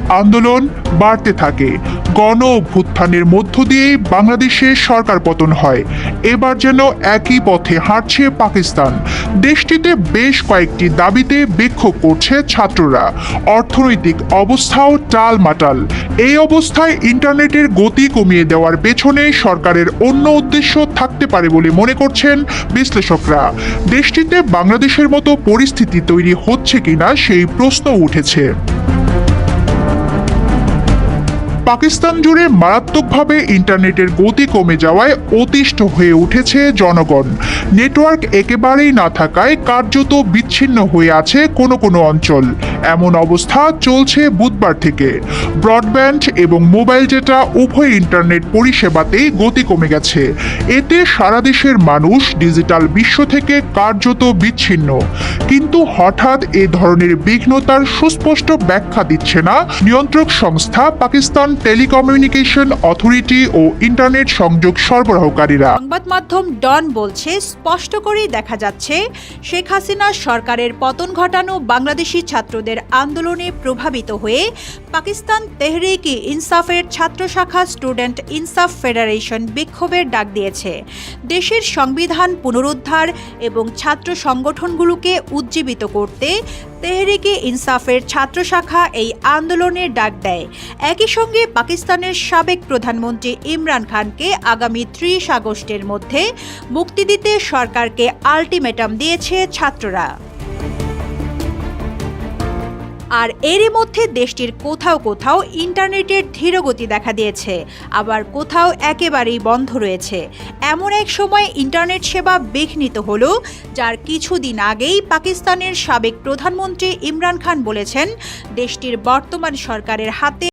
আন্দোলন বাড়তে থাকে। গণ অভ্যুত্থানের মধ্য দিয়েই বাংলাদেশে সরকার পতন হয়। এবার যেন একই পথে হাঁটছে পাকিস্তান। দেশটিতে বেশ কয়েকটি দাবিতে বিক্ষোভ করছে ছাত্ররা। অর্থনৈতিক অবস্থাও টালমাটাল। এই অবস্থায় ইন্টারনেটের গতি কমিয়ে দেওয়ার পেছনে সরকারের অন্য উদ্দেশ্য থাকতে পারে বলে মনে করছেন বিশ্লেষকরা। দেশটিতে বাংলাদেশের মতো পরিস্থিতি তৈরি হচ্ছে কিনা সেই প্রশ্ন উঠেছে। পাকিস্তান জুড়ে মারাত্মকভাবে ইন্টারনেটের গতি কমে যাওয়ায় অতিষ্ঠ হয়ে উঠেছে জনগণ। নেটওয়ার্ক একেবারেই না থাকায় কার্যত বিচ্ছিন্ন হয়ে আছে কোনো কোনো অঞ্চল। এমন অবস্থা চলছে বুধবার থেকে। ব্রডব্যান্ড এবং মোবাইল ডেটা উভয় ইন্টারনেট পরিষেবাতেই গতি কমে গেছে। এতে সারা দেশের মানুষ ডিজিটাল বিশ্ব থেকে কার্যত বিচ্ছিন্ন। কিন্তু হঠাৎ এ ধরনের বিঘ্নতার সুস্পষ্ট ব্যাখ্যা দিচ্ছে না নিয়ন্ত্রক সংস্থা পাকিস্তান টেলিকমিউনিকেশন অথরিটি ও ইন্টারনেট সংযোগ সরবরাহকারীরা। সংবাদ মাধ্যম ডন বলছে, স্পষ্ট করেই দেখা যাচ্ছে শেখ হাসিনা সরকারের পতন ঘটানো বাংলাদেশি ছাত্রদের আন্দোলনে প্রভাবিত হয়ে পাকিস্তান তেহরিক-ই ইনসাফের ছাত্র শাখা স্টুডেন্ট ইনসাফ ফেডারেশন বিক্ষোভের ডাক দিয়েছে। দেশের সংবিধান পুনরুদ্ধার এবং ছাত্র সংগঠনগুলোকে উজ্জীবিত করতে তেহরিক-ই ইনসাফের ছাত্র শাখা এই আন্দোলনের ডাক দেয়। একই সঙ্গে পাকিস্তানের সাবেক প্রধানমন্ত্রী ইমরান খানকে আগামী ৩০ আগস্টের মধ্যে মুক্তি দিতে সরকারকে আলটিমেটাম দিয়েছে ছাত্ররা। আর এরই মধ্যে দেশটির কোথাও কোথাও ইন্টারনেটের ধীরগতি দেখা দিয়েছে, আবার কোথাও একেবারেই বন্ধ রয়েছে। এমন এক সময় ইন্টারনেট সেবা বিঘ্নিত হলো, যার কিছুদিন আগেই পাকিস্তানের সাবেক প্রধানমন্ত্রী ইমরান খান বলেছেন দেশটির বর্তমান সরকারের হাতে